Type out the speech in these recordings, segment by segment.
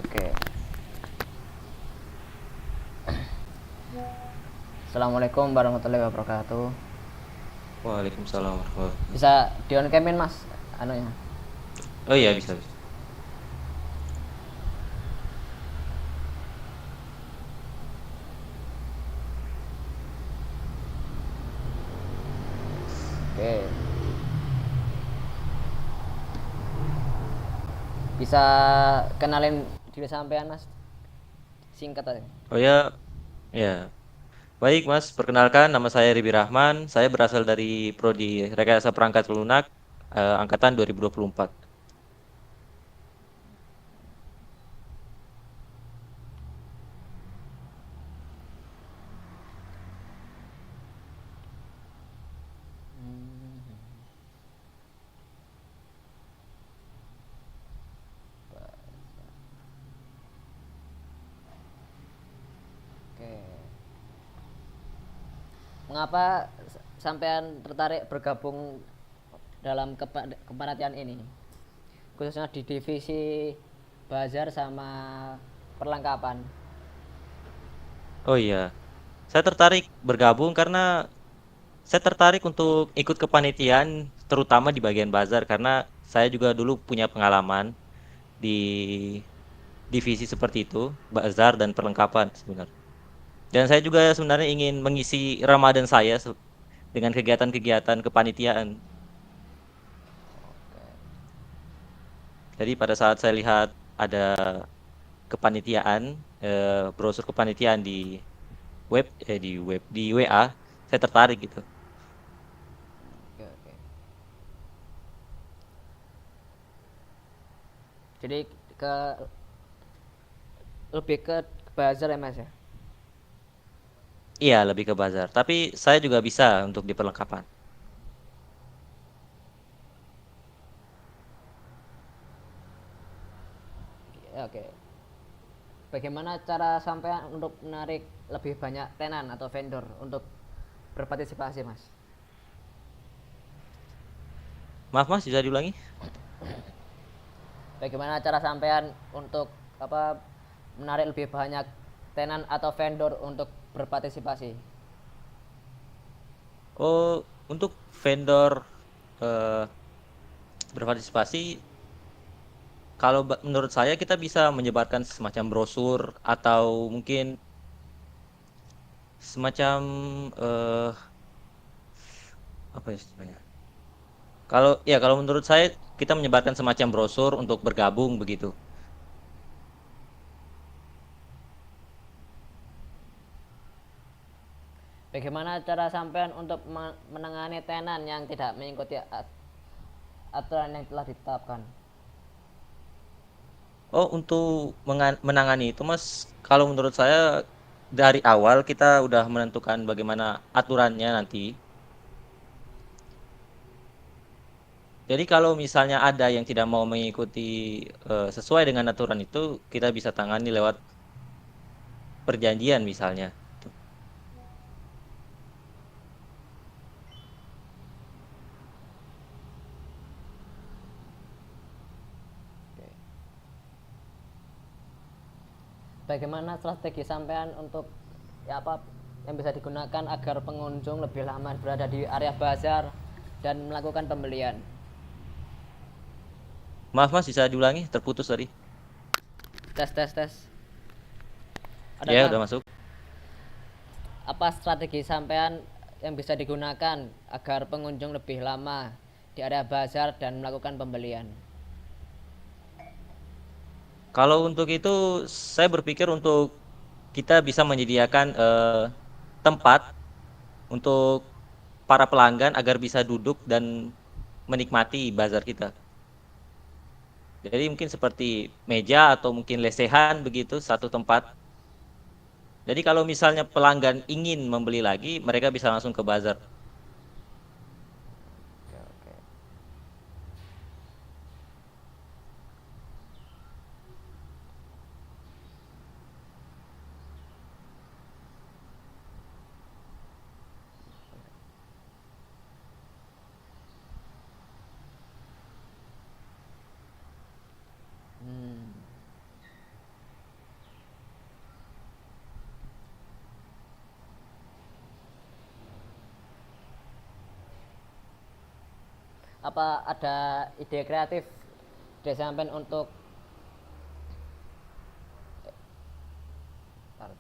Oke. Assalamualaikum warahmatullahi wabarakatuh. Waalaikumsalam warahmatullahi wabarakatuh. Bisa di on camin mas, anunya. Oh iya, bisa bisa. Oke. Bisa kenalin diri sampean mas, singkat aja. Oh ya, ya. Baik Mas, perkenalkan nama saya Ribi Rahman. Saya berasal dari Prodi Rekayasa Perangkat Lunak angkatan 2024. Oke. Mengapa sampean tertarik bergabung dalam kepanitiaan ini, khususnya di divisi bazar sama perlengkapan? Oh iya, saya tertarik bergabung karena saya tertarik untuk ikut kepanitiaan terutama di bagian bazar karena saya juga dulu punya pengalaman di divisi seperti itu, bazar dan perlengkapan sebenarnya. Dan saya juga sebenarnya ingin mengisi Ramadan saya dengan kegiatan-kegiatan kepanitiaan. Jadi pada saat saya lihat ada kepanitiaan, brosur kepanitiaan di WA, saya tertarik gitu. Oke, oke. Jadi ke lebih ke bazar ya mas ya. Iya, lebih ke bazar. Tapi saya juga bisa untuk di perlengkapan. Oke. Bagaimana cara sampean untuk menarik lebih banyak tenan atau vendor untuk berpartisipasi, Mas? Maaf Mas, bisa diulangi? Bagaimana cara sampean untuk apa menarik lebih banyak tenan atau vendor untuk berpartisipasi? Oh, untuk vendor eh, berpartisipasi, kalau menurut saya kita bisa menyebarkan semacam brosur atau mungkin semacam eh, apa ya istilahnya? Kalau menurut saya kita menyebarkan semacam brosur untuk bergabung begitu. Bagaimana cara sampean untuk menangani tenan yang tidak mengikuti aturan yang telah ditetapkan? Oh, untuk menangani itu, Mas, kalau menurut saya dari awal kita udah menentukan bagaimana aturannya nanti. Jadi kalau misalnya ada yang tidak mau mengikuti sesuai dengan aturan itu, kita bisa tangani lewat perjanjian misalnya. Bagaimana strategi sampean untuk ya apa yang bisa digunakan agar pengunjung lebih lama berada di area bazar dan melakukan pembelian? Maaf, Mas, bisa diulangi? Terputus tadi. Tes tes tes. Ada Ya, Bang. udah masuk. Apa strategi sampean yang bisa digunakan agar pengunjung lebih lama di area bazar dan melakukan pembelian? Kalau untuk itu, saya berpikir untuk kita bisa menyediakan tempat untuk para pelanggan agar bisa duduk dan menikmati bazar kita. Jadi mungkin seperti meja atau mungkin lesehan begitu satu tempat. Jadi kalau misalnya pelanggan ingin membeli lagi, mereka bisa langsung ke bazar. Oke, oke. Hmm. apa ada ide kreatif dari sampean untuk tar.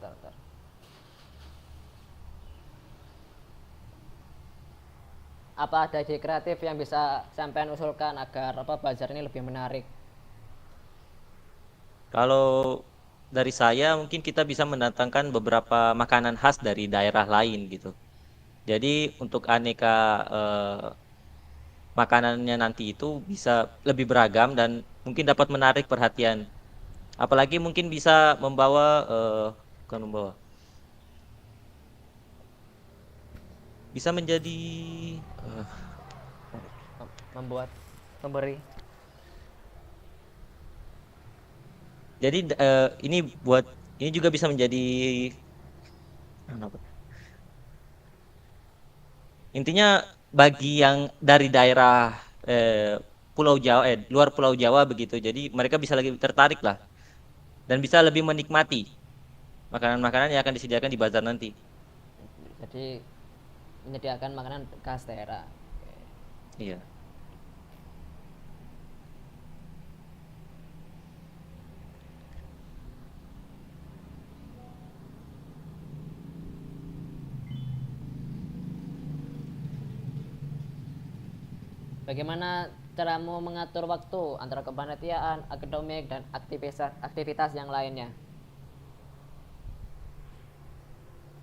Apa ada ide kreatif yang bisa sampean usulkan agar apa bazar ini lebih menarik? Kalau dari saya mungkin kita bisa mendatangkan beberapa makanan khas dari daerah lain gitu. Jadi untuk aneka makanannya nanti itu bisa lebih beragam dan mungkin dapat menarik perhatian. Apalagi mungkin bisa membawa bukan membawa, bisa menjadi eh, Membuat memberi. jadi ini buat ini juga bisa menjadi apa? Intinya bagi yang dari daerah Pulau Jawa luar Pulau Jawa begitu. Jadi mereka bisa lagi tertarik lah dan bisa lebih menikmati makanan-makanan yang akan disediakan di bazar nanti. Jadi menyediakan makanan khas daerah. Iya. Bagaimana caramu mengatur waktu antara kepanitiaan, akademik, dan aktivitas yang lainnya?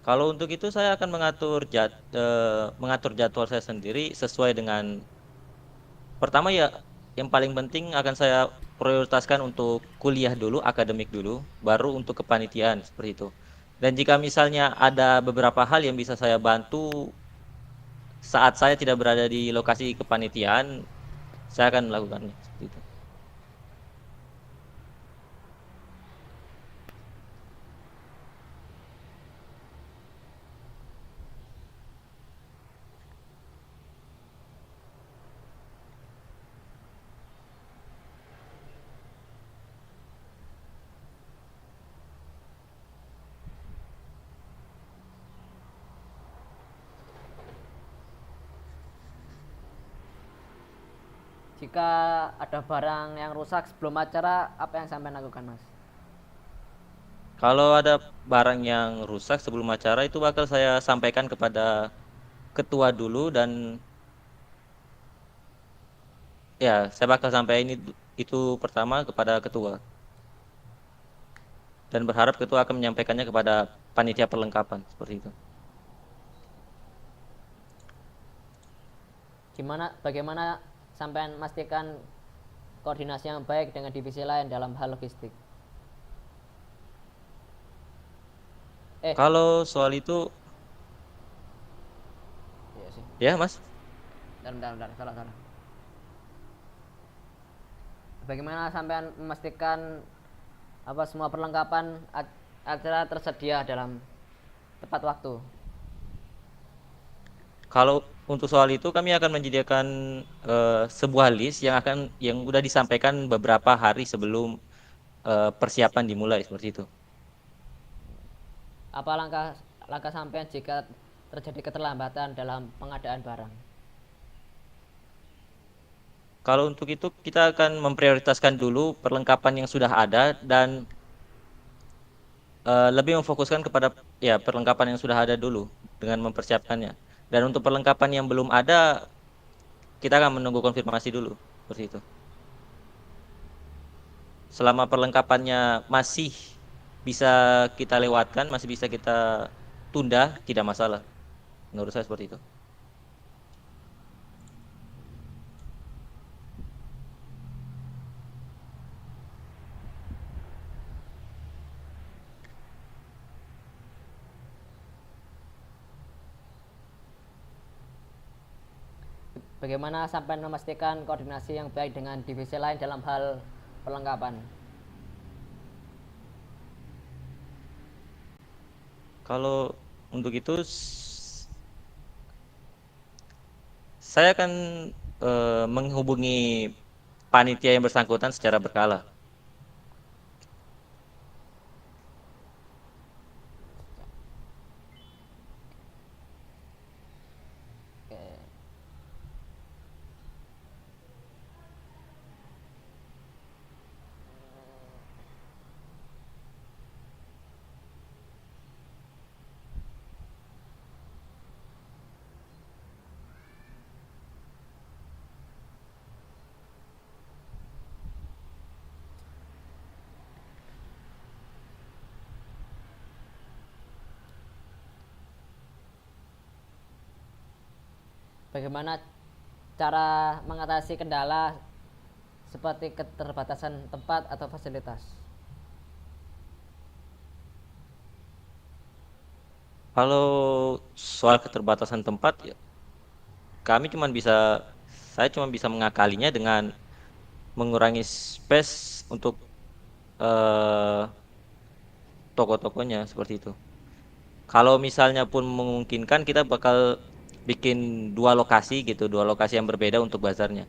Kalau untuk itu saya akan mengatur jadwal saya sendiri sesuai dengan pertama ya yang paling penting akan saya prioritaskan untuk kuliah dulu, akademik dulu, baru untuk kepanitiaan seperti itu. Dan jika misalnya ada beberapa hal yang bisa saya bantu saat saya tidak berada di lokasi kepanitiaan, saya akan melakukannya seperti itu. Jika ada barang yang rusak sebelum acara, apa yang sampai lakukan, Mas? Kalau ada barang yang rusak sebelum acara itu bakal saya sampaikan kepada ketua dulu dan ya saya bakal sampaikan itu pertama kepada ketua dan berharap ketua akan menyampaikannya kepada panitia perlengkapan seperti itu. Bagaimana sampai memastikan koordinasi yang baik dengan divisi lain dalam hal logistik? Kalau soal itu Iya sih. ya Mas, Bentar, salah. Bagaimana sampai memastikan apa semua perlengkapan acara tersedia dalam tepat waktu? kalau untuk soal itu kami akan menyediakan sebuah list yang sudah disampaikan beberapa hari sebelum persiapan dimulai seperti itu. Apa langkah sampean jika terjadi keterlambatan dalam pengadaan barang? Kalau untuk itu kita akan memprioritaskan dulu perlengkapan yang sudah ada dan lebih memfokuskan kepada ya perlengkapan yang sudah ada dulu dengan mempersiapkannya. Dan untuk perlengkapan yang belum ada, kita akan menunggu konfirmasi dulu seperti itu. Selama perlengkapannya masih bisa kita lewatkan, masih bisa kita tunda, tidak masalah. Menurut saya seperti itu. Bagaimana sampai memastikan koordinasi yang baik dengan divisi lain dalam hal perlengkapan? Kalau untuk itu saya akan menghubungi panitia yang bersangkutan secara berkala. bagaimana cara mengatasi kendala seperti keterbatasan tempat atau fasilitas? Kalau soal keterbatasan tempat ya, kami cuma bisa saya cuma bisa mengakalinya dengan mengurangi space untuk eh, toko-tokonya seperti itu. Kalau misalnya pun memungkinkan kita bakal bikin dua lokasi gitu, dua lokasi yang berbeda untuk bazarnya.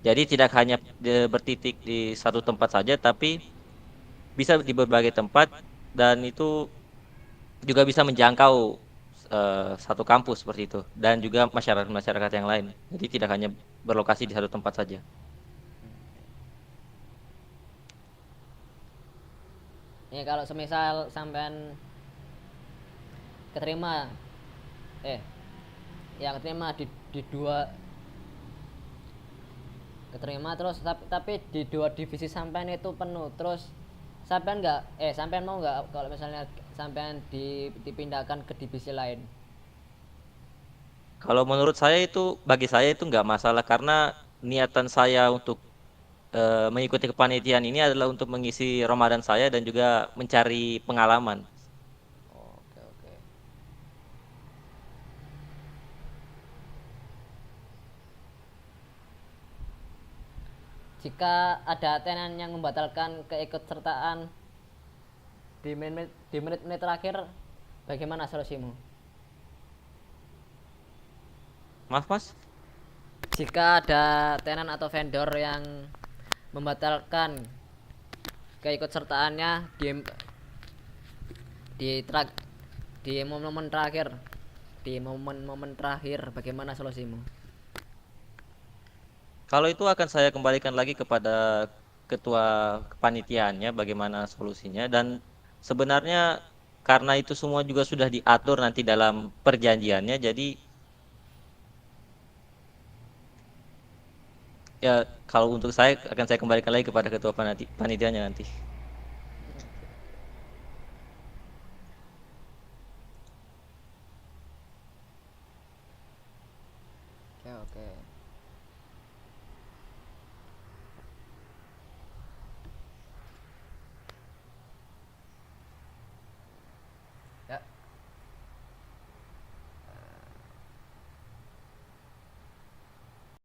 Jadi tidak hanya bertitik di satu tempat saja, tapi bisa di berbagai tempat dan itu juga bisa menjangkau satu kampus seperti itu dan juga masyarakat-masyarakat yang lain. Jadi tidak hanya berlokasi di satu tempat saja. Ya kalau semisal sampean keterima eh yang keterima di dua keterima terus tapi di dua divisi sampean itu penuh terus sampean mau nggak kalau misalnya sampean dipindahkan ke divisi lain? Kalau menurut saya itu bagi saya itu nggak masalah karena niatan saya untuk mengikuti kepanitiaan ini adalah untuk mengisi Ramadan saya dan juga mencari pengalaman. Oke, oke. Jika ada tenan yang membatalkan keikutsertaan di menit-menit terakhir, bagaimana solusimu? Maaf mas, Jika ada tenan atau vendor yang membatalkan keikutsertaannya di trak di momen-momen terakhir, bagaimana solusimu? kalau itu akan saya kembalikan lagi kepada ketua kepanitiaannya bagaimana solusinya dan sebenarnya karena itu semua juga sudah diatur nanti dalam perjanjiannya jadi ya kalau untuk saya akan saya kembalikan lagi kepada ketua panitianya nanti.